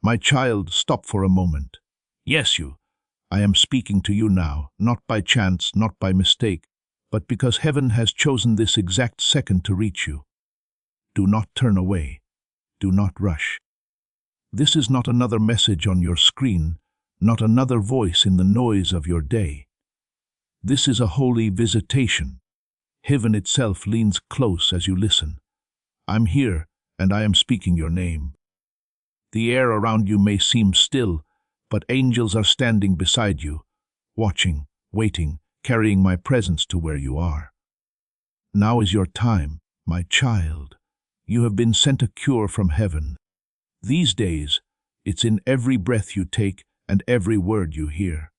My child, stop for a moment. Yes, you. I am speaking to you now, not by chance, not by mistake, but because heaven has chosen this exact second to reach you. Do not turn away. Do not rush. This is not another message on your screen, not another voice in the noise of your day. This is a holy visitation. Heaven itself leans close as you listen. I'm here, and I am speaking your name. The air around you may seem still, but angels are standing beside you, watching, waiting, carrying my presence to where you are. Now is your time, my child. You have been sent a cure from heaven. These days, it's in every breath you take and every word you hear.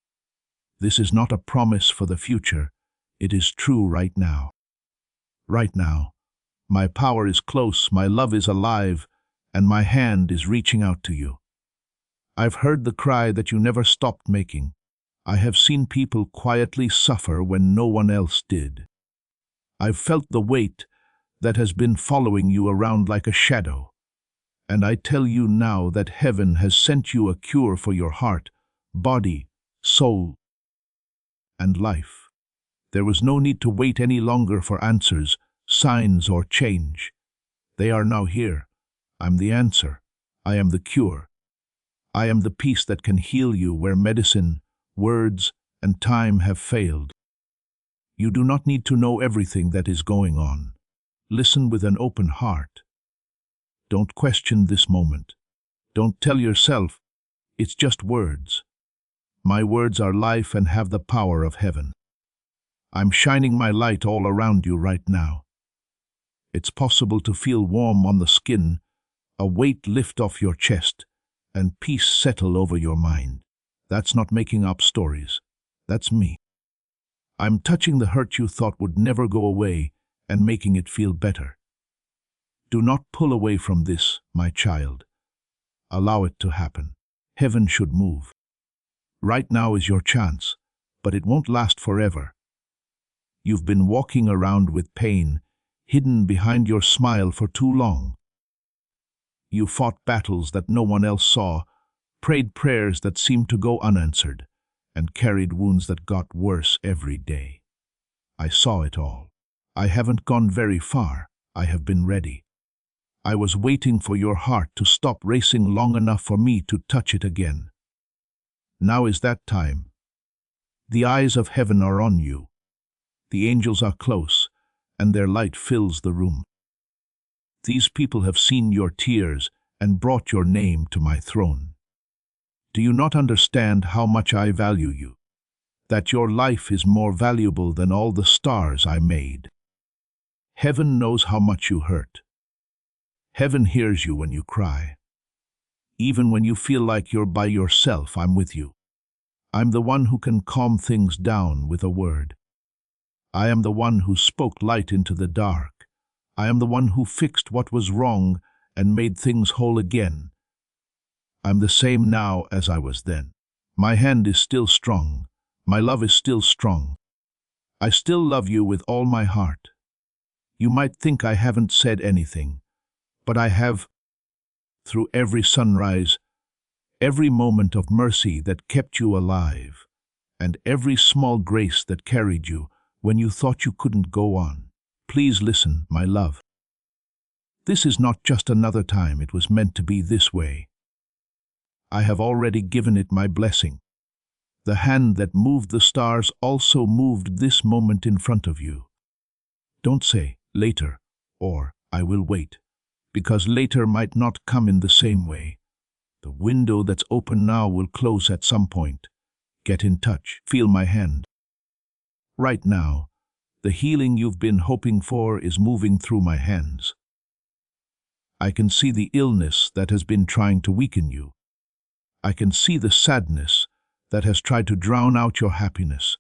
This is not a promise for the future. It is true right now. Right now, my power is close, my love is alive, and my hand is reaching out to you. I've heard the cry that you never stopped making. I have seen people quietly suffer when no one else did. I've felt the weight that has been following you around like a shadow. And I tell you now that heaven has sent you a cure for your heart, body, soul, and life. There was no need to wait any longer for answers, signs, or change. They are now here. I'm the answer. I am the cure. I am the peace that can heal you where medicine, words, and time have failed. You do not need to know everything that is going on. Listen with an open heart. Don't question this moment. Don't tell yourself, it's just words. My words are life and have the power of heaven. I'm shining my light all around you right now. It's possible to feel warm on the skin, a weight lift off your chest, and peace settle over your mind. That's not making up stories. That's me. I'm touching the hurt you thought would never go away and making it feel better. Do not pull away from this, my child. Allow it to happen. Heaven should move. Right now is your chance, but it won't last forever. You've been walking around with pain, hidden behind your smile for too long. You fought battles that no one else saw, prayed prayers that seemed to go unanswered, and carried wounds that got worse every day. I saw it all. I haven't gone very far. I have been ready. I was waiting for your heart to stop racing long enough for me to touch it again. Now is that time. The eyes of heaven are on you. The angels are close, and their light fills the room. These people have seen your tears and brought your name to my throne. Do you not understand how much I value you? That your life is more valuable than all the stars I made. Heaven knows how much you hurt. Heaven hears you when you cry. Even when you feel like you're by yourself, I'm with you. I'm the one who can calm things down with a word. I am the one who spoke light into the dark. I am the one who fixed what was wrong and made things whole again. I'm the same now as I was then. My hand is still strong. My love is still strong. I still love you with all my heart. You might think I haven't said anything, but I have. Through every sunrise, every moment of mercy that kept you alive, and every small grace that carried you when you thought you couldn't go on. Please listen, my love. This is not just another time it was meant to be this way. I have already given it my blessing. The hand that moved the stars also moved this moment in front of you. Don't say later or I will wait, because later might not come in the same way. The window that's open now will close at some point. Get in touch. Feel my hand. Right now, the healing you've been hoping for is moving through my hands. I can see the illness that has been trying to weaken you. I can see the sadness that has tried to drown out your happiness.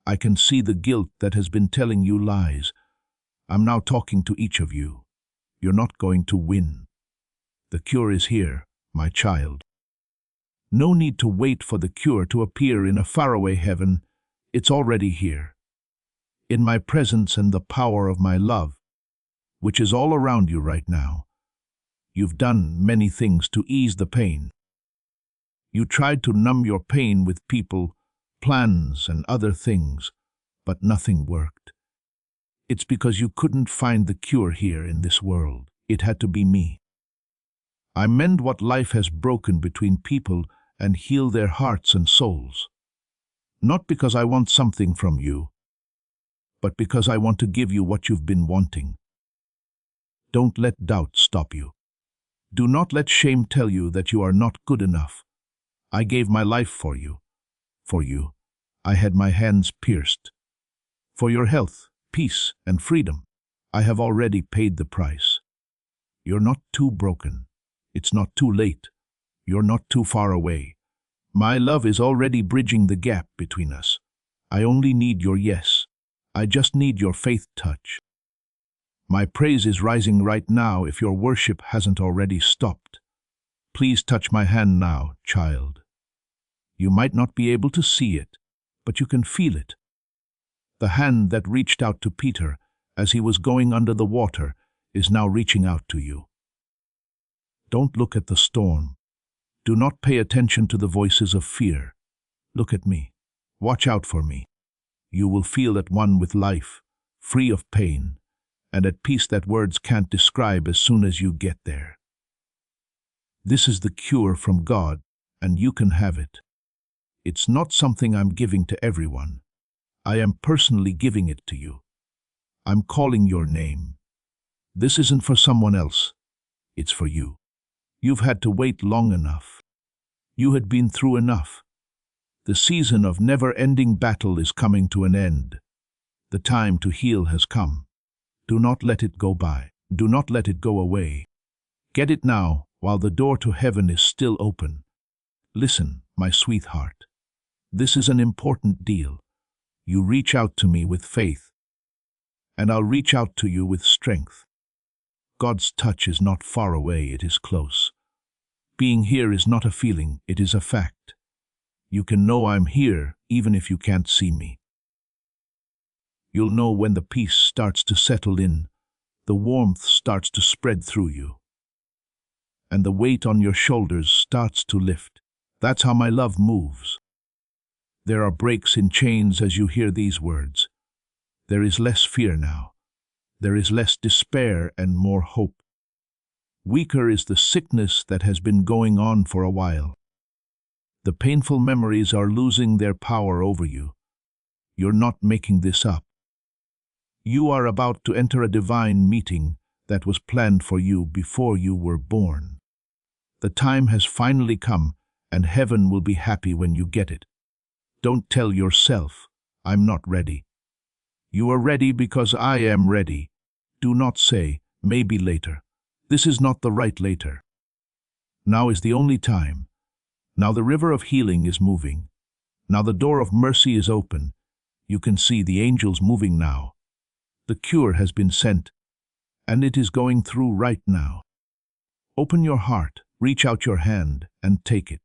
I can see the guilt that has been telling you lies. I'm now talking to each of you. You're not going to win. The cure is here, my child. No need to wait for the cure to appear in a faraway heaven. It's already here. In my presence and the power of my love, which is all around you right now. You've done many things to ease the pain. You tried to numb your pain with people, plans, and other things, but nothing worked. It's because you couldn't find the cure here in this world. It had to be me. I mend what life has broken between people and heal their hearts and souls. Not because I want something from you, but because I want to give you what you've been wanting. Don't let doubt stop you. Do not let shame tell you that you are not good enough. I gave my life for you. For you, I had my hands pierced. For your health, peace, and freedom, I have already paid the price. You're not too broken. It's not too late. You're not too far away. My love is already bridging the gap between us. I only need your yes. I just need your faith touch. My praise is rising right now if your worship hasn't already stopped. Please touch my hand now, child. You might not be able to see it, but you can feel it. The hand that reached out to Peter as he was going under the water is now reaching out to you. Don't look at the storm. Do not pay attention to the voices of fear. Look at me. Watch out for me. You will feel at one with life, free of pain, and at peace that words can't describe as soon as you get there. This is the cure from God, and you can have it. It's not something I'm giving to everyone. I am personally giving it to you. I'm calling your name. This isn't for someone else. It's for you. You've had to wait long enough. You had been through enough. The season of never-ending battle is coming to an end. The time to heal has come. Do not let it go by. Do not let it go away. Get it now while the door to heaven is still open. Listen, my sweetheart. This is an important deal. You reach out to me with faith, and I'll reach out to you with strength. God's touch is not far away, it is close. Being here is not a feeling, it is a fact. You can know I'm here even if you can't see me. You'll know when the peace starts to settle in, the warmth starts to spread through you, and the weight on your shoulders starts to lift. That's how my love moves. There are breaks in chains as you hear these words. There is less fear now. There is less despair and more hope. Weaker is the sickness that has been going on for a while. The painful memories are losing their power over you. You're not making this up. You are about to enter a divine meeting that was planned for you before you were born. The time has finally come, and heaven will be happy when you get it. Don't tell yourself, I'm not ready. You are ready because I am ready. Do not say, maybe later. This is not the right later. Now is the only time. Now the river of healing is moving. Now the door of mercy is open. You can see the angels moving now. The cure has been sent, and it is going through right now. Open your heart, reach out your hand, and take it.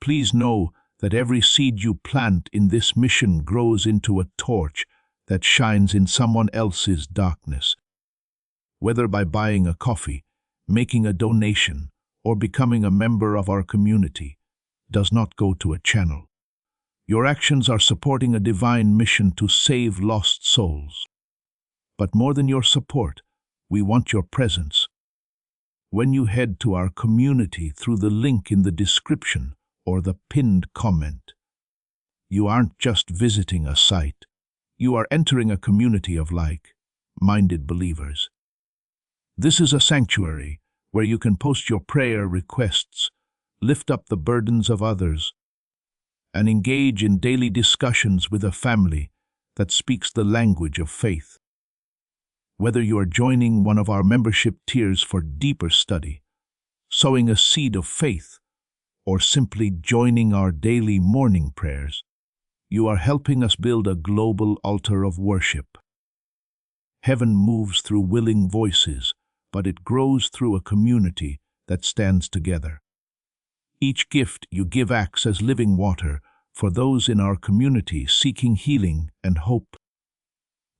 Please know that every seed you plant in this mission grows into a torch that shines in someone else's darkness. Whether by buying a coffee, making a donation, or becoming a member of our community, does not go to a channel. Your actions are supporting a divine mission to save lost souls. But more than your support, we want your presence. When you head to our community through the link in the description or the pinned comment, you aren't just visiting a site. You are entering a community of like-minded believers. This is a sanctuary where you can post your prayer requests, lift up the burdens of others, and engage in daily discussions with a family that speaks the language of faith. Whether you are joining one of our membership tiers for deeper study, sowing a seed of faith, or simply joining our daily morning prayers, you are helping us build a global altar of worship. Heaven moves through willing voices, but it grows through a community that stands together. Each gift you give acts as living water for those in our community seeking healing and hope.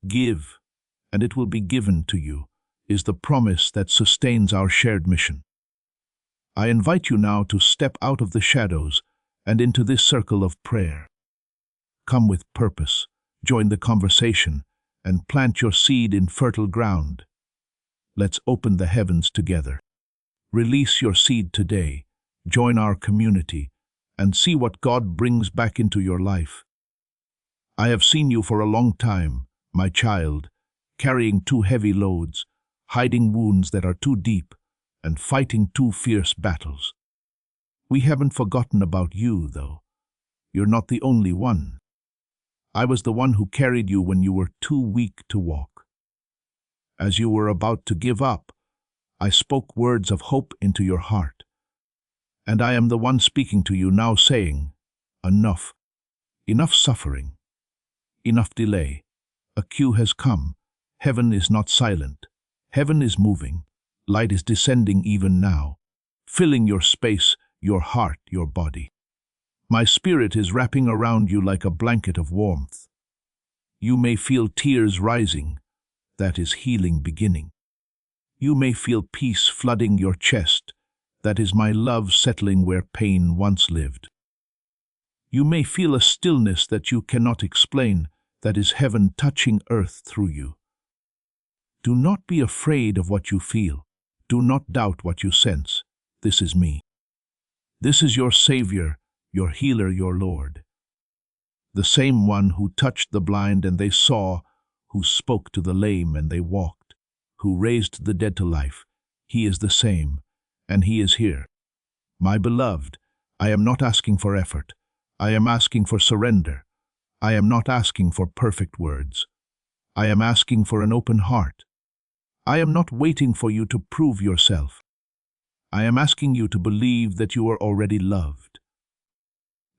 Give, and it will be given to you, is the promise that sustains our shared mission. I invite you now to step out of the shadows and into this circle of prayer. Come with purpose, join the conversation, and plant your seed in fertile ground. Let's open the heavens together. Release your seed today, join our community, and see what God brings back into your life. I have seen you for a long time, my child, carrying too heavy loads, hiding wounds that are too deep, and fighting too fierce battles. We haven't forgotten about you, though. You're not the only one. I was the one who carried you when you were too weak to walk. As you were about to give up, I spoke words of hope into your heart. And I am the one speaking to you now saying, enough. Enough suffering. Enough delay. A cue has come. Heaven is not silent. Heaven is moving. Light is descending even now, filling your space, your heart, your body. My spirit is wrapping around you like a blanket of warmth. You may feel tears rising. That is healing beginning. You may feel peace flooding your chest. That is my love settling where pain once lived. You may feel a stillness that you cannot explain. That is heaven touching earth through you. Do not be afraid of what you feel. Do not doubt what you sense. This is me. This is your Savior, your healer, your Lord. The same one who touched the blind and they saw, who spoke to the lame and they walked, who raised the dead to life. He is the same, and He is here. My beloved, I am not asking for effort. I am asking for surrender. I am not asking for perfect words. I am asking for an open heart. I am not waiting for you to prove yourself. I am asking you to believe that you are already loved.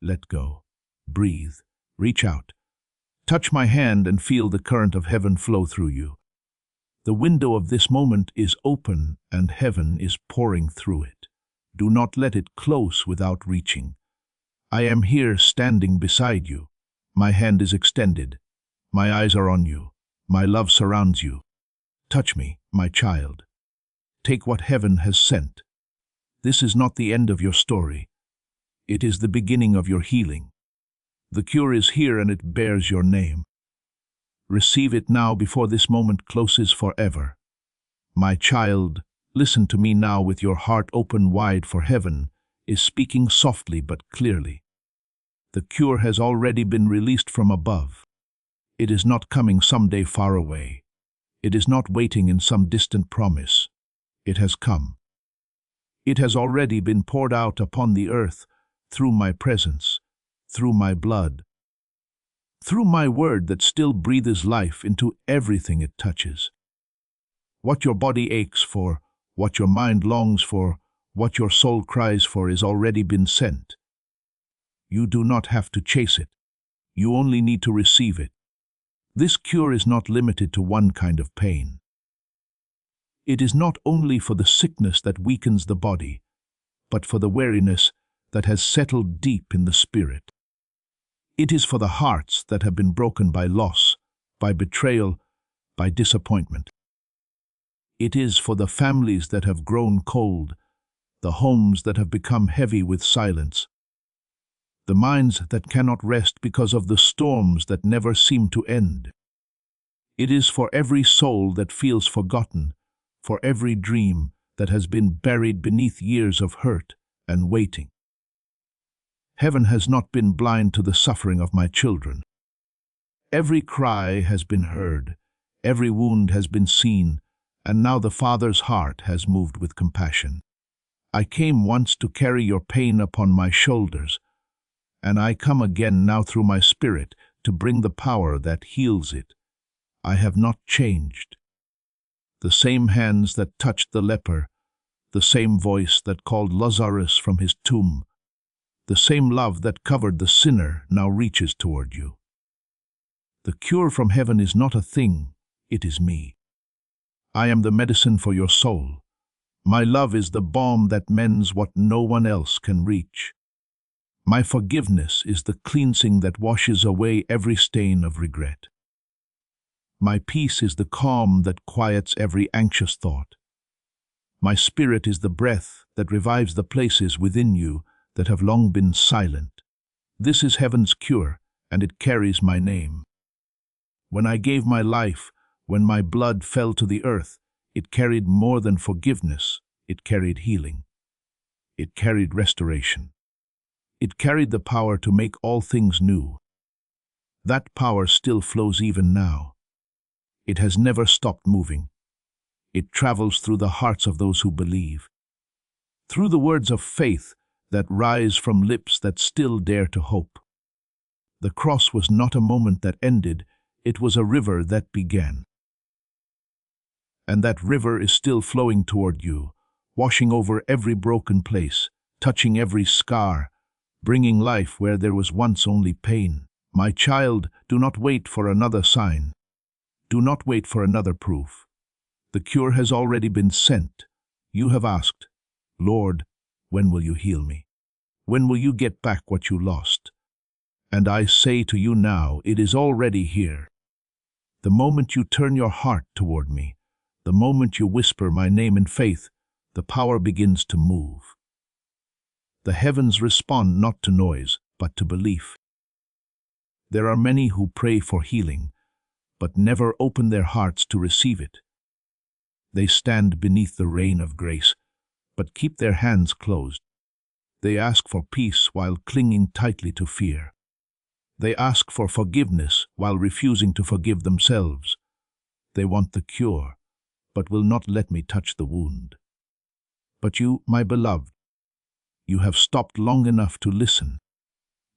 Let go. Breathe. Reach out. Touch my hand and feel the current of heaven flow through you. The window of this moment is open and heaven is pouring through it. Do not let it close without reaching. I am here standing beside you. My hand is extended. My eyes are on you. My love surrounds you. Touch me, my child. Take what heaven has sent. This is not the end of your story. It is the beginning of your healing. The cure is here and it bears your name. Receive it now before this moment closes forever. My child, listen to me now with your heart open wide, for heaven is speaking softly but clearly. The cure has already been released from above. It is not coming someday far away. It is not waiting in some distant promise. It has come. It has already been poured out upon the earth through my presence, through my blood, through my word that still breathes life into everything it touches. What your body aches for, what your mind longs for, what your soul cries for is already been sent. You do not have to chase it. You only need to receive it. This cure is not limited to one kind of pain. It is not only for the sickness that weakens the body, but for the weariness that has settled deep in the spirit. It is for the hearts that have been broken by loss, by betrayal, by disappointment. It is for the families that have grown cold, the homes that have become heavy with silence, the minds that cannot rest because of the storms that never seem to end. It is for every soul that feels forgotten, for every dream that has been buried beneath years of hurt and waiting. Heaven has not been blind to the suffering of my children. Every cry has been heard, every wound has been seen, and now the Father's heart has moved with compassion. I came once to carry your pain upon my shoulders, and I come again now through my Spirit to bring the power that heals it. I have not changed. The same hands that touched the leper, the same voice that called Lazarus from his tomb, the same love that covered the sinner now reaches toward you. The cure from heaven is not a thing, it is me. I am the medicine for your soul. My love is the balm that mends what no one else can reach. My forgiveness is the cleansing that washes away every stain of regret. My peace is the calm that quiets every anxious thought. My spirit is the breath that revives the places within you that have long been silent. This is heaven's cure, and it carries my name. When I gave my life, when my blood fell to the earth, it carried more than forgiveness. It carried healing. It carried restoration. It carried the power to make all things new. That power still flows even now. It has never stopped moving. It travels through the hearts of those who believe. Through the words of faith that rise from lips that still dare to hope. The cross was not a moment that ended, it was a river that began. And that river is still flowing toward you, washing over every broken place, touching every scar, bringing life where there was once only pain. My child, do not wait for another sign. Do not wait for another proof. The cure has already been sent. You have asked, Lord, when will you heal me? When will you get back what you lost? And I say to you now, it is already here. The moment you turn your heart toward me, the moment you whisper my name in faith, the power begins to move. The heavens respond not to noise, but to belief. There are many who pray for healing, but never open their hearts to receive it. They stand beneath the rain of grace, but keep their hands closed. They ask for peace while clinging tightly to fear. They ask for forgiveness while refusing to forgive themselves. They want the cure, but will not let me touch the wound. But you, my beloved, you have stopped long enough to listen.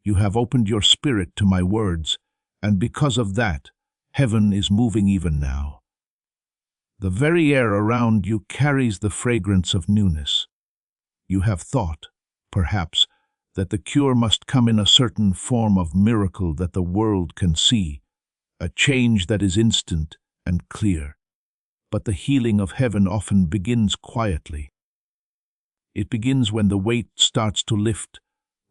You have opened your spirit to my words, and because of that, heaven is moving even now. The very air around you carries the fragrance of newness. You have thought, perhaps, that the cure must come in a certain form of miracle that the world can see, a change that is instant and clear. But the healing of heaven often begins quietly. It begins when the weight starts to lift,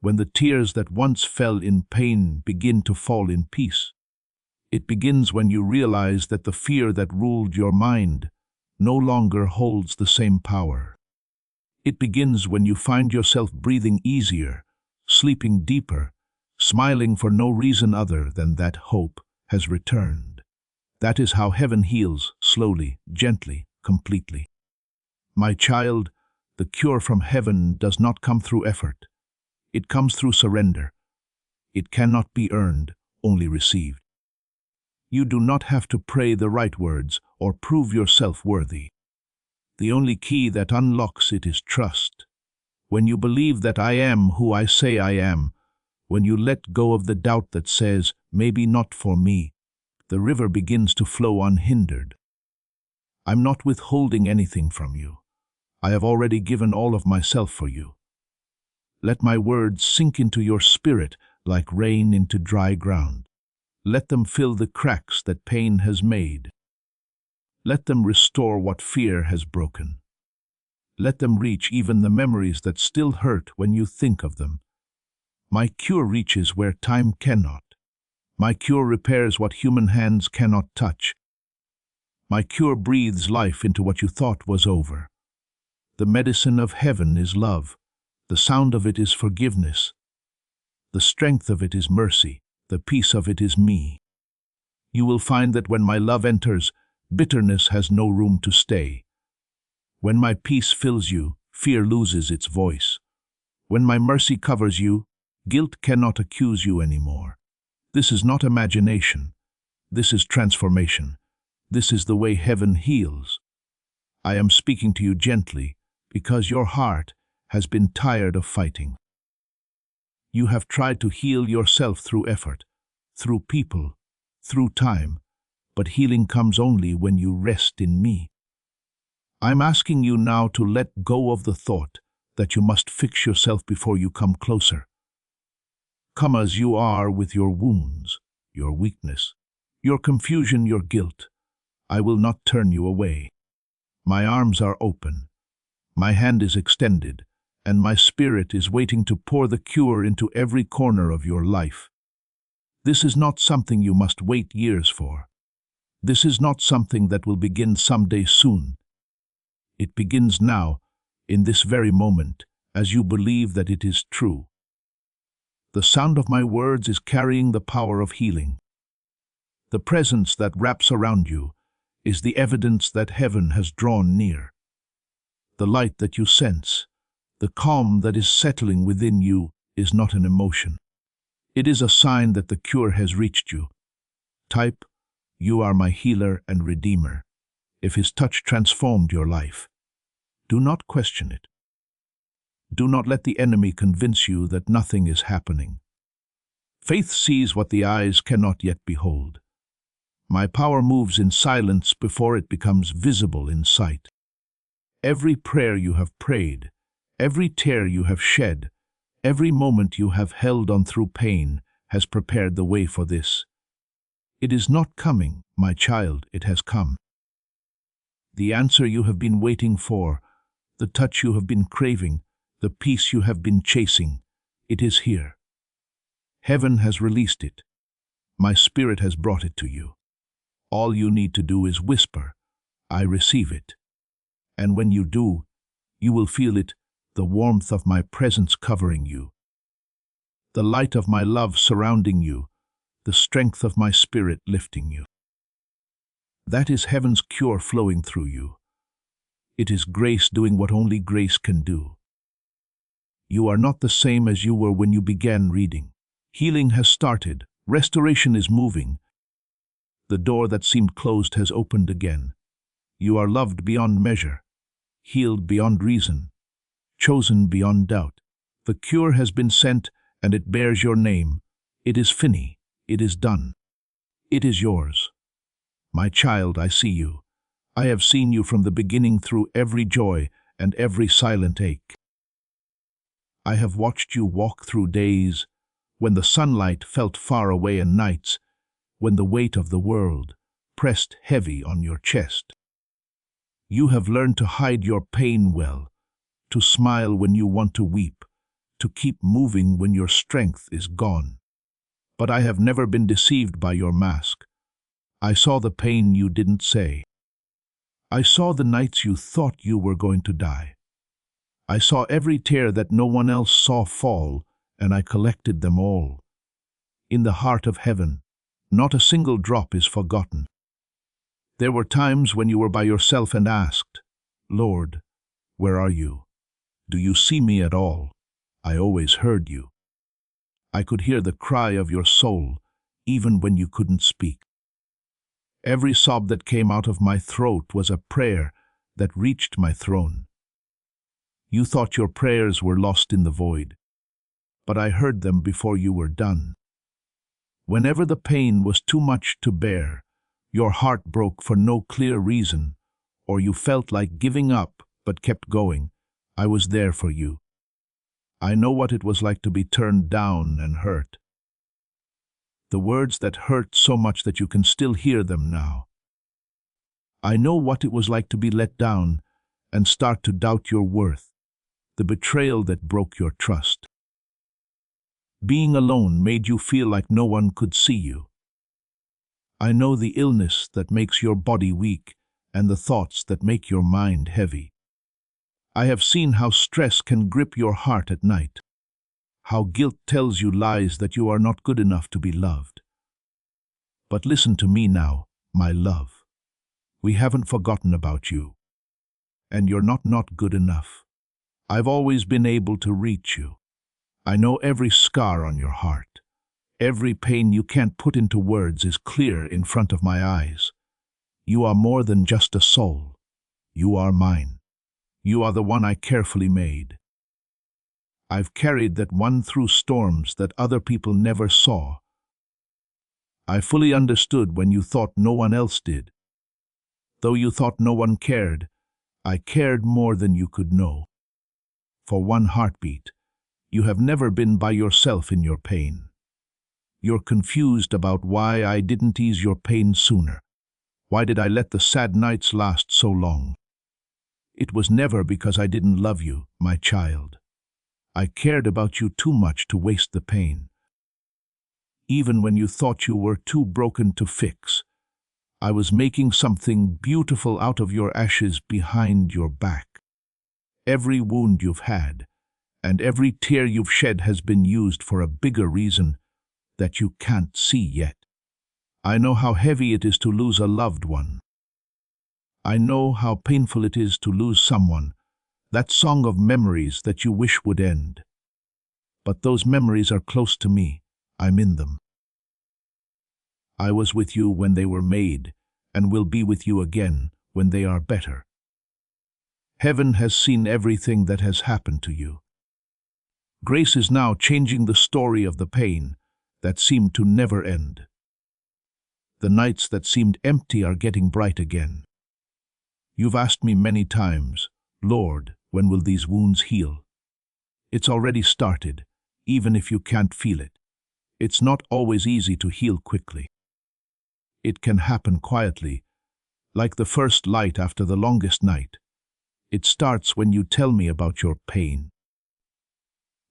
when the tears that once fell in pain begin to fall in peace. It begins when you realize that the fear that ruled your mind no longer holds the same power. It begins when you find yourself breathing easier, sleeping deeper, smiling for no reason other than that hope has returned. That is how heaven heals, slowly, gently, completely. My child, the cure from heaven does not come through effort. It comes through surrender. It cannot be earned, only received. You do not have to pray the right words or prove yourself worthy. The only key that unlocks it is trust. When you believe that I am who I say I am, when you let go of the doubt that says, maybe not for me, the river begins to flow unhindered. I'm not withholding anything from you. I have already given all of myself for you. Let my words sink into your spirit like rain into dry ground. Let them fill the cracks that pain has made. Let them restore what fear has broken. Let them reach even the memories that still hurt when you think of them. My cure reaches where time cannot. My cure repairs what human hands cannot touch. My cure breathes life into what you thought was over. The medicine of heaven is love. The sound of it is forgiveness. The strength of it is mercy. The peace of it is me. You will find that when my love enters, bitterness has no room to stay. When my peace fills you, fear loses its voice. When my mercy covers you, guilt cannot accuse you anymore. This is not imagination. This is transformation. This is the way heaven heals. I am speaking to you gently because your heart has been tired of fighting. You have tried to heal yourself through effort, through people, through time, but healing comes only when you rest in me. I'm asking you now to let go of the thought that you must fix yourself before you come closer. Come as you are with your wounds, your weakness, your confusion, your guilt. I will not turn you away. My arms are open. My hand is extended, and my spirit is waiting to pour the cure into every corner of your life. This is not something you must wait years for. This is not something that will begin someday soon. It begins now, in this very moment, as you believe that it is true. The sound of my words is carrying the power of healing. The presence that wraps around you is the evidence that heaven has drawn near. The light that you sense, the calm that is settling within you, is not an emotion. It is a sign that the cure has reached you. Type, "You are my healer and redeemer," if his touch transformed your life. Do not question it. Do not let the enemy convince you that nothing is happening. Faith sees what the eyes cannot yet behold. My power moves in silence before it becomes visible in sight. Every prayer you have prayed, every tear you have shed, every moment you have held on through pain has prepared the way for this. It is not coming, my child, it has come. The answer you have been waiting for, the touch you have been craving, the peace you have been chasing, it is here. Heaven has released it. My Spirit has brought it to you. All you need to do is whisper, "I receive it." And when you do, you will feel it, the warmth of my presence covering you, the light of my love surrounding you, the strength of my Spirit lifting you. That is heaven's cure flowing through you. It is grace doing what only grace can do. You are not the same as you were when you began reading. Healing has started. Restoration is moving. The door that seemed closed has opened again. You are loved beyond measure, healed beyond reason, chosen beyond doubt. The cure has been sent, and it bears your name. It is finished. It is done. It is yours. My child, I see you. I have seen you from the beginning through every joy and every silent ache. I have watched you walk through days when the sunlight felt far away and nights when the weight of the world pressed heavy on your chest. You have learned to hide your pain well, to smile when you want to weep, to keep moving when your strength is gone. But I have never been deceived by your mask. I saw the pain you didn't say. I saw the nights you thought you were going to die. I saw every tear that no one else saw fall, and I collected them all. In the heart of heaven, not a single drop is forgotten. There were times when you were by yourself and asked, "Lord, where are you? Do you see me at all?" I always heard you. I could hear the cry of your soul, even when you couldn't speak. Every sob that came out of my throat was a prayer that reached my throne. You thought your prayers were lost in the void, but I heard them before you were done. Whenever the pain was too much to bear, your heart broke for no clear reason, or you felt like giving up but kept going, I was there for you. I know what it was like to be turned down and hurt. The words that hurt so much that you can still hear them now. I know what it was like to be let down and start to doubt your worth, the betrayal that broke your trust. Being alone made you feel like no one could see you. I know the illness that makes your body weak and the thoughts that make your mind heavy. I have seen how stress can grip your heart at night, how guilt tells you lies that you are not good enough to be loved. But listen to me now, my love. We haven't forgotten about you. And you're not good enough. I've always been able to reach you. I know every scar on your heart. Every pain you can't put into words is clear in front of my eyes. You are more than just a soul. You are mine. You are the one I carefully made. I've carried that one through storms that other people never saw. I fully understood when you thought no one else did. Though you thought no one cared, I cared more than you could know. For one heartbeat, you have never been by yourself in your pain. You're confused about why I didn't ease your pain sooner. Why did I let the sad nights last so long? It was never because I didn't love you, my child. I cared about you too much to waste the pain. Even when you thought you were too broken to fix, I was making something beautiful out of your ashes behind your back. Every wound you've had, and every tear you've shed has been used for a bigger reason that you can't see yet. I know how heavy it is to lose a loved one. I know how painful it is to lose someone, that song of memories that you wish would end. But those memories are close to me. I'm in them. I was with you when they were made, and will be with you again when they are better. Heaven has seen everything that has happened to you. Grace is now changing the story of the pain that seemed to never end. The nights that seemed empty are getting bright again. You've asked me many times, Lord, when will these wounds heal? It's already started, even if you can't feel it. It's not always easy to heal quickly. It can happen quietly, like the first light after the longest night. It starts when you tell me about your pain.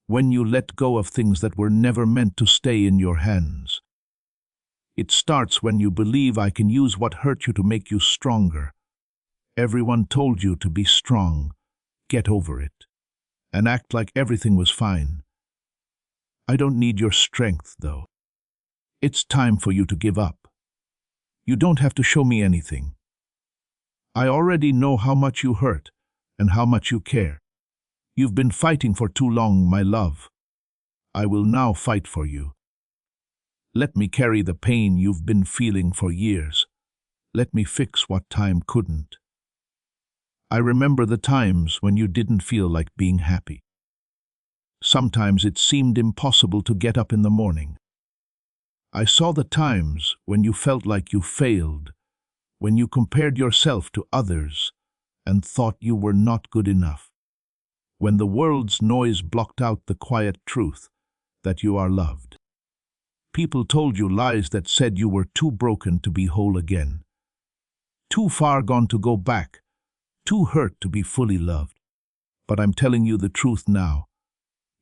When you let go of things that were never meant to stay in your hands. It starts when you believe I can use what hurt you to make you stronger. Everyone told you to be strong, get over it, and act like everything was fine. I don't need your strength, though. It's time for you to give up. You don't have to show me anything. I already know how much you hurt and how much you care. You've been fighting for too long, my love. I will now fight for you. Let me carry the pain you've been feeling for years. Let me fix what time couldn't. I remember the times when you didn't feel like being happy. Sometimes it seemed impossible to get up in the morning. I saw the times when you felt like you failed, when you compared yourself to others and thought you were not good enough, when the world's noise blocked out the quiet truth that you are loved. People told you lies that said you were too broken to be whole again, too far gone to go back, too hurt to be fully loved. But I'm telling you the truth now.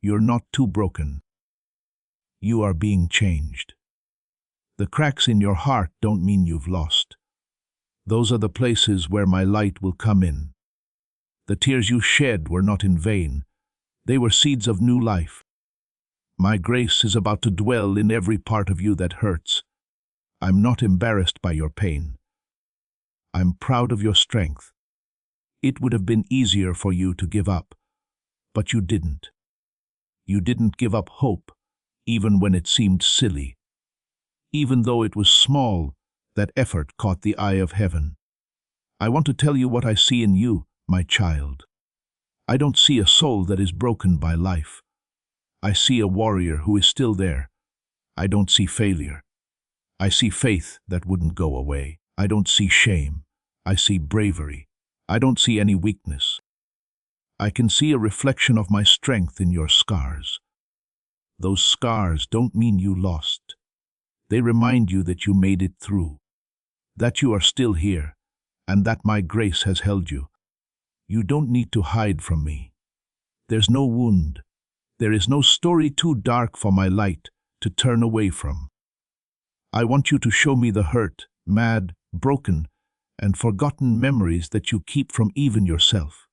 You're not too broken. You are being changed. The cracks in your heart don't mean you've lost. Those are the places where my light will come in. The tears you shed were not in vain. They were seeds of new life. My grace is about to dwell in every part of you that hurts. I'm not embarrassed by your pain. I'm proud of your strength. It would have been easier for you to give up, but you didn't. You didn't give up hope, even when it seemed silly. Even though it was small, that effort caught the eye of heaven. I want to tell you what I see in you, my child. I don't see a soul that is broken by life. I see a warrior who is still there. I don't see failure. I see faith that wouldn't go away. I don't see shame. I see bravery. I don't see any weakness. I can see a reflection of my strength in your scars. Those scars don't mean you lost. They remind you that you made it through, that you are still here, and that my grace has held you. You don't need to hide from me. There's no wound. There is no story too dark for my light to turn away from. I want you to show me the hurt, mad, broken, and forgotten memories that you keep from even yourself.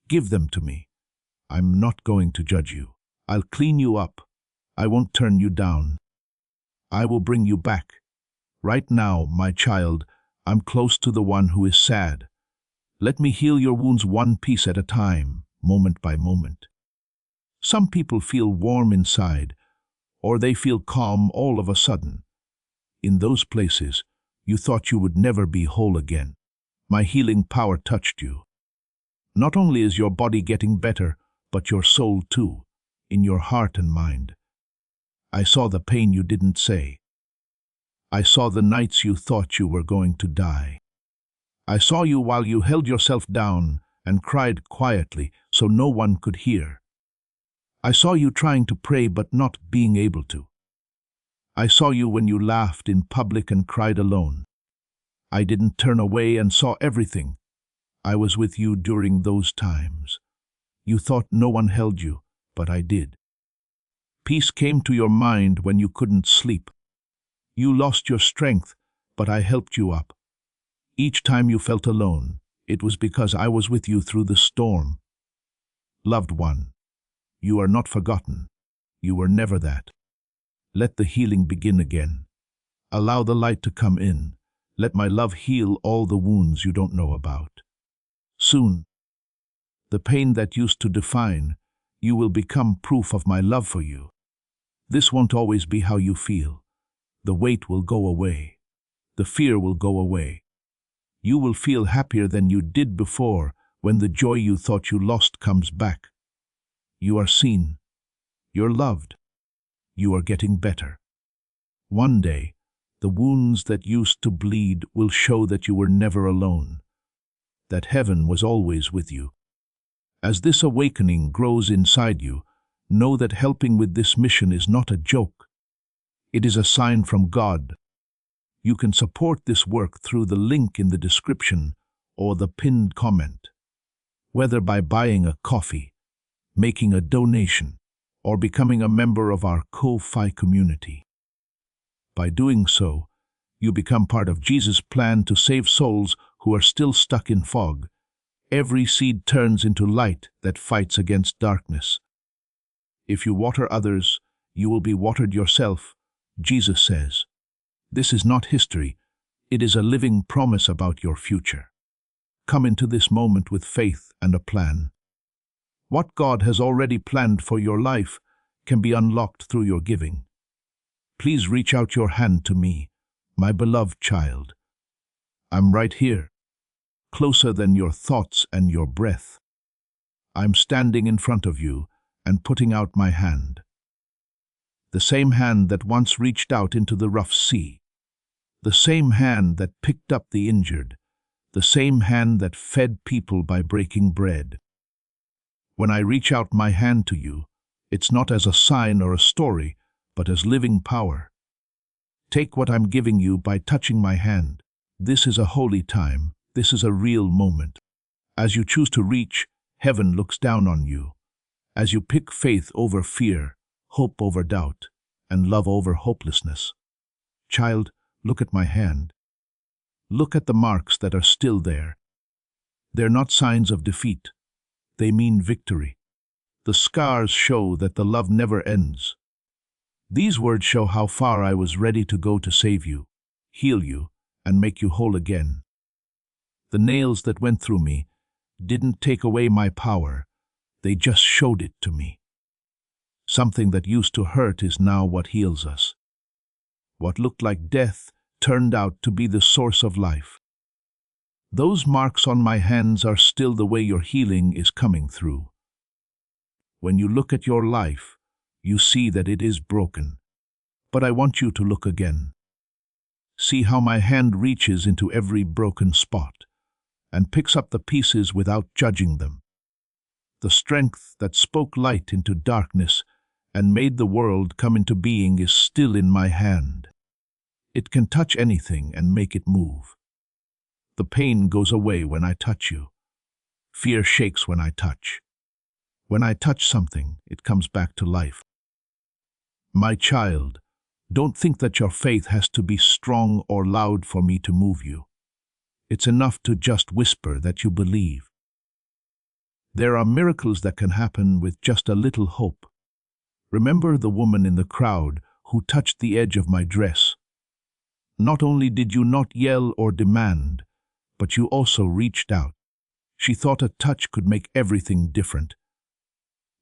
Give them to me. I'm not going to judge you. I'll clean you up. I won't turn you down. I will bring you back. Right now, my child, I'm close to the one who is sad. Let me heal your wounds one piece at a time, moment by moment. Some people feel warm inside, or they feel calm all of a sudden. In those places, you thought you would never be whole again. My healing power touched you. Not only is your body getting better, but your soul too, in your heart and mind. I saw the pain you didn't say. I saw the nights you thought you were going to die. I saw you while you held yourself down and cried quietly so no one could hear. I saw you trying to pray but not being able to. I saw you when you laughed in public and cried alone. I didn't turn away and saw everything. I was with you during those times. You thought no one held you, but I did. Peace came to your mind when you couldn't sleep. You lost your strength, but I helped you up. Each time you felt alone, it was because I was with you through the storm. Loved one, you are not forgotten. You were never that. Let the healing begin again. Allow the light to come in. Let my love heal all the wounds you don't know about. Soon, the pain that used to define you will become proof of my love for you. This won't always be how you feel. The weight will go away. The fear will go away. You will feel happier than you did before when the joy you thought you lost comes back. You are seen. You're loved. You are getting better. One day, the wounds that used to bleed will show that you were never alone, that heaven was always with you. As this awakening grows inside you, know that helping with this mission is not a joke. It is a sign from God. You can support this work through the link in the description or the pinned comment, whether by buying a coffee, making a donation, or becoming a member of our Ko-Fi community. By doing so, you become part of Jesus' plan to save souls who are still stuck in fog. Every seed turns into light that fights against darkness. If you water others, you will be watered yourself, Jesus says. This is not history. It is a living promise about your future. Come into this moment with faith and a plan. What God has already planned for your life can be unlocked through your giving. Please reach out your hand to me, my beloved child. I'm right here, closer than your thoughts and your breath. I'm standing in front of you and putting out my hand. The same hand that once reached out into the rough sea. The same hand that picked up the injured. The same hand that fed people by breaking bread. When I reach out my hand to you, it's not as a sign or a story, but as living power. Take what I'm giving you by touching my hand. This is a holy time. This is a real moment. As you choose to reach, heaven looks down on you. As you pick faith over fear, hope over doubt, and love over hopelessness. Child, look at my hand. Look at the marks that are still there. They're not signs of defeat. They mean victory. The scars show that the love never ends. These words show how far I was ready to go to save you, heal you, and make you whole again. The nails that went through me didn't take away my power. They just showed it to me. Something that used to hurt is now what heals us. What looked like death turned out to be the source of life. Those marks on my hands are still the way your healing is coming through. When you look at your life, you see that it is broken. But I want you to look again. See how my hand reaches into every broken spot and picks up the pieces without judging them. The strength that spoke light into darkness and made the world come into being is still in my hand. It can touch anything and make it move. The pain goes away when I touch you. Fear shakes when I touch. When I touch something, it comes back to life. My child, don't think that your faith has to be strong or loud for me to move you. It's enough to just whisper that you believe. There are miracles that can happen with just a little hope. Remember the woman in the crowd who touched the edge of my dress. Not only did you not yell or demand, but you also reached out. She thought a touch could make everything different.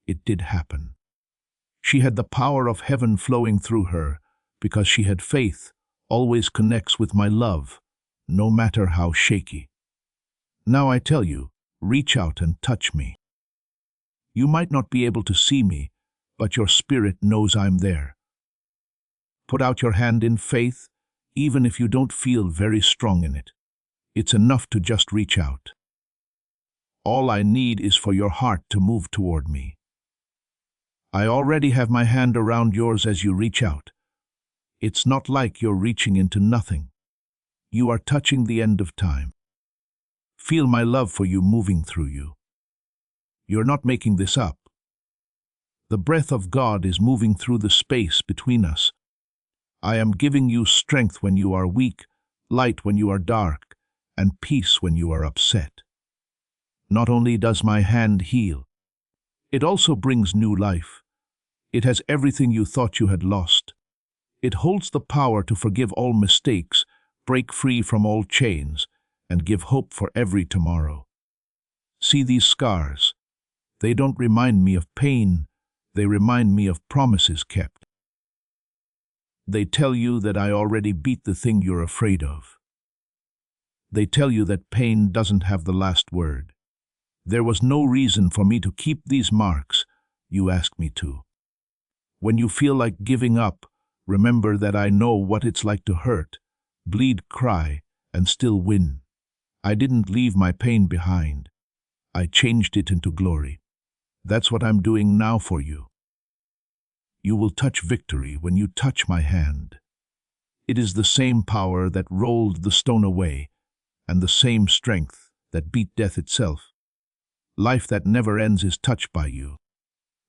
It did happen. She had the power of heaven flowing through her because she had faith, always connects with my love, no matter how shaky. Now I tell you, reach out and touch me. You might not be able to see me, but your spirit knows I'm there. Put out your hand in faith, even if you don't feel very strong in it. It's enough to just reach out. All I need is for your heart to move toward me. I already have my hand around yours as you reach out. It's not like you're reaching into nothing. You are touching the end of time. Feel my love for you moving through you. You're not making this up. The breath of God is moving through the space between us. I am giving you strength when you are weak, light when you are dark, and peace when you are upset. Not only does my hand heal, it also brings new life. It has everything you thought you had lost. It holds the power to forgive all mistakes, break free from all chains, and give hope for every tomorrow. See these scars. They don't remind me of pain, they remind me of promises kept. They tell you that I already beat the thing you're afraid of. They tell you that pain doesn't have the last word. There was no reason for me to keep these marks. You asked me to. When you feel like giving up, remember that I know what it's like to hurt, bleed, cry, and still win. I didn't leave my pain behind. I changed it into glory. That's what I'm doing now for you. You will touch victory when you touch my hand. It is the same power that rolled the stone away, and the same strength that beat death itself. Life that never ends is touched by you.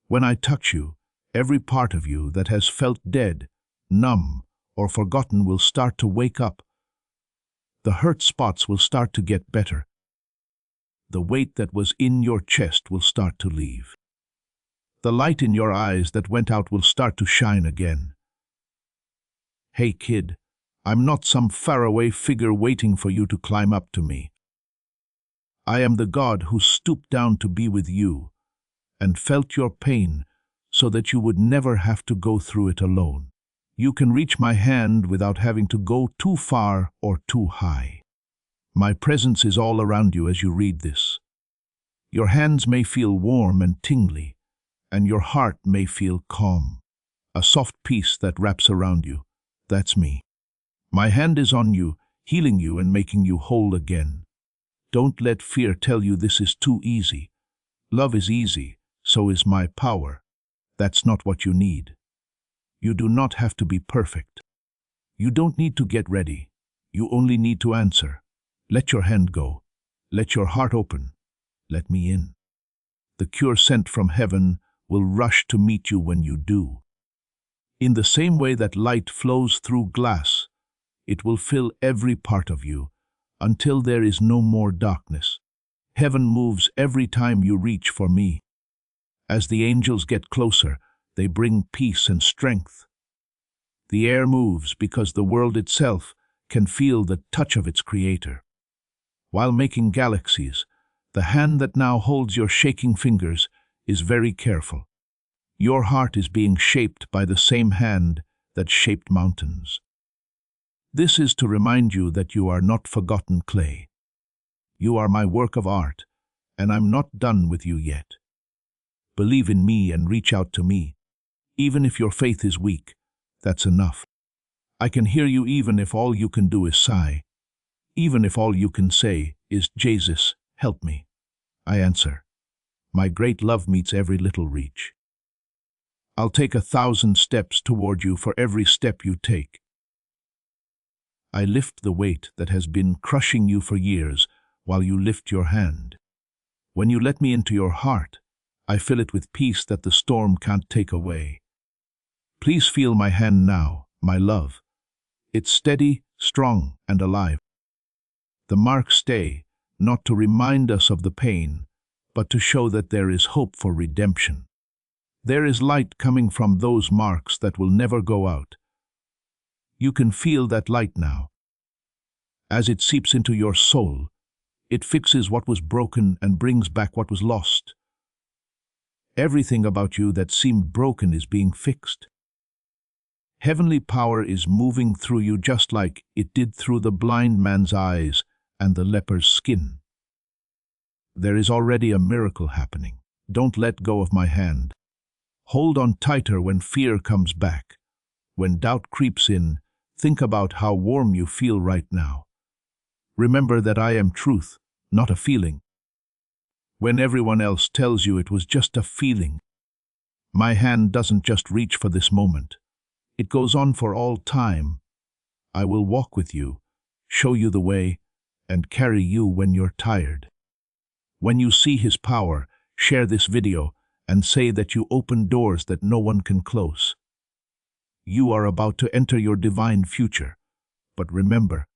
When I touch you, every part of you that has felt dead, numb, or forgotten will start to wake up. The hurt spots will start to get better. The weight that was in your chest will start to leave. The light in your eyes that went out will start to shine again. Hey kid, I'm not some faraway figure waiting for you to climb up to me. I am the God who stooped down to be with you and felt your pain so that you would never have to go through it alone. You can reach my hand without having to go too far or too high. My presence is all around you as you read this. Your hands may feel warm and tingly, and your heart may feel calm. A soft peace that wraps around you. That's me. My hand is on you, healing you and making you whole again. Don't let fear tell you this is too easy. Love is easy, so is my power. That's not what you need. You do not have to be perfect. You don't need to get ready. You only need to answer. Let your hand go. Let your heart open. Let me in. The cure sent from heaven will rush to meet you when you do. In the same way that light flows through glass, it will fill every part of you until there is no more darkness. Heaven moves every time you reach for me. As the angels get closer, they bring peace and strength. The air moves because the world itself can feel the touch of its creator. While making galaxies, the hand that now holds your shaking fingers is very careful. Your heart is being shaped by the same hand that shaped mountains. This is to remind you that you are not forgotten clay. You are my work of art, and I'm not done with you yet. Believe in me and reach out to me. Even if your faith is weak, that's enough. I can hear you even if all you can do is sigh. Even if all you can say is, Jesus, help me. I answer, my great love meets every little reach. I'll take 1,000 steps toward you for every step you take. I lift the weight that has been crushing you for years while you lift your hand. When you let me into your heart, I fill it with peace that the storm can't take away. Please feel my hand now, my love. It's steady, strong, and alive. The marks stay, not to remind us of the pain, but to show that there is hope for redemption. There is light coming from those marks that will never go out. You can feel that light now. As it seeps into your soul, it fixes what was broken and brings back what was lost. Everything about you that seemed broken is being fixed. Heavenly power is moving through you just like it did through the blind man's eyes and the leper's skin. There is already a miracle happening. Don't let go of my hand. Hold on tighter when fear comes back. When doubt creeps in, think about how warm you feel right now. Remember that I am truth, not a feeling. When everyone else tells you it was just a feeling, my hand doesn't just reach for this moment. It goes on for all time. I will walk with you, show you the way, and carry you when you're tired. When you see His power, share this video and say that you open doors that no one can close. You are about to enter your divine future. But remember,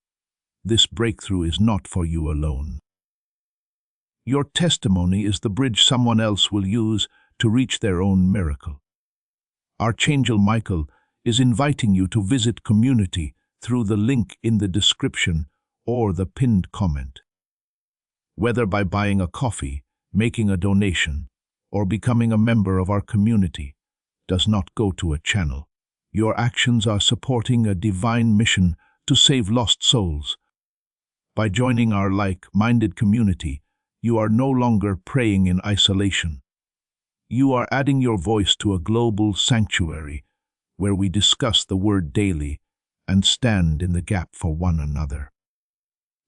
this breakthrough is not for you alone. Your testimony is the bridge someone else will use to reach their own miracle. Archangel Michael is inviting you to visit community through the link in the description or the pinned comment. Whether by buying a coffee, making a donation, or becoming a member of our community, does not go to a channel. Your actions are supporting a divine mission to save lost souls. By joining our like-minded community, you are no longer praying in isolation. You are adding your voice to a global sanctuary where we discuss the Word daily and stand in the gap for one another.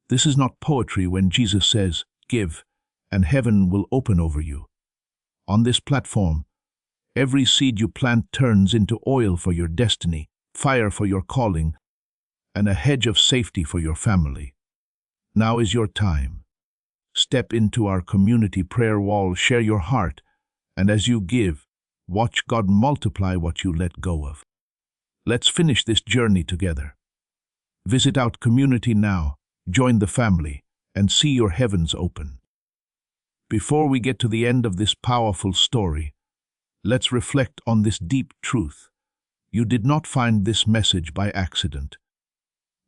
This is not poetry when Jesus says, "Give, and heaven will open over you." On this platform, every seed you plant turns into oil for your destiny, fire for your calling, and a hedge of safety for your family. Now is your time. Step into our community prayer wall, share your heart, and as you give, watch God multiply what you let go of. Let's finish this journey together. Visit our community now, join the family, and see your heavens open. Before we get to the end of this powerful story, let's reflect on this deep truth. You did not find this message by accident.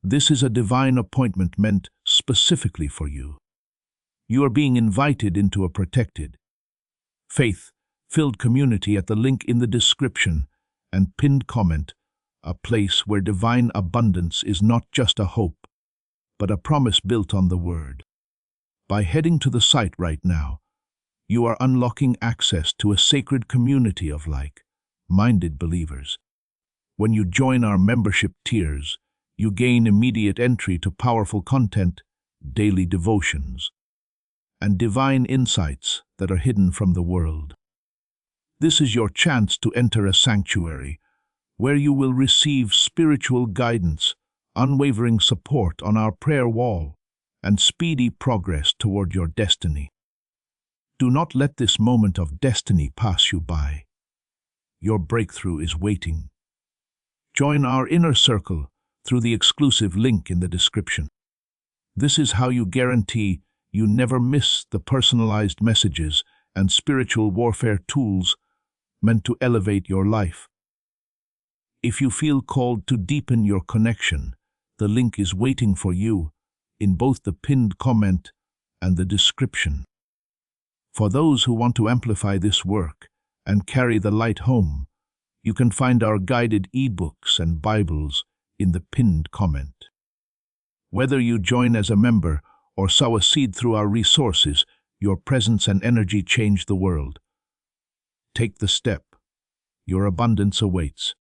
This is a divine appointment meant specifically for you. You are being invited into a protected, faith-filled community at the link in the description and pinned comment, a place where divine abundance is not just a hope, but a promise built on the Word. By heading to the site right now, you are unlocking access to a sacred community of like-minded believers. When you join our membership tiers, you gain immediate entry to powerful content, daily devotions, and divine insights that are hidden from the world. This is your chance to enter a sanctuary where you will receive spiritual guidance, unwavering support on our prayer wall, and speedy progress toward your destiny. Do not let this moment of destiny pass you by. Your breakthrough is waiting. Join our inner circle through the exclusive link in the description. This is how you guarantee you never miss the personalized messages and spiritual warfare tools meant to elevate your life. If you feel called to deepen your connection, the link is waiting for you in both the pinned comment and the description. For those who want to amplify this work and carry the light home, you can find our guided ebooks and Bibles in the pinned comment. Whether you join as a member or sow a seed through our resources, your presence and energy change the world. Take the step. Your abundance awaits.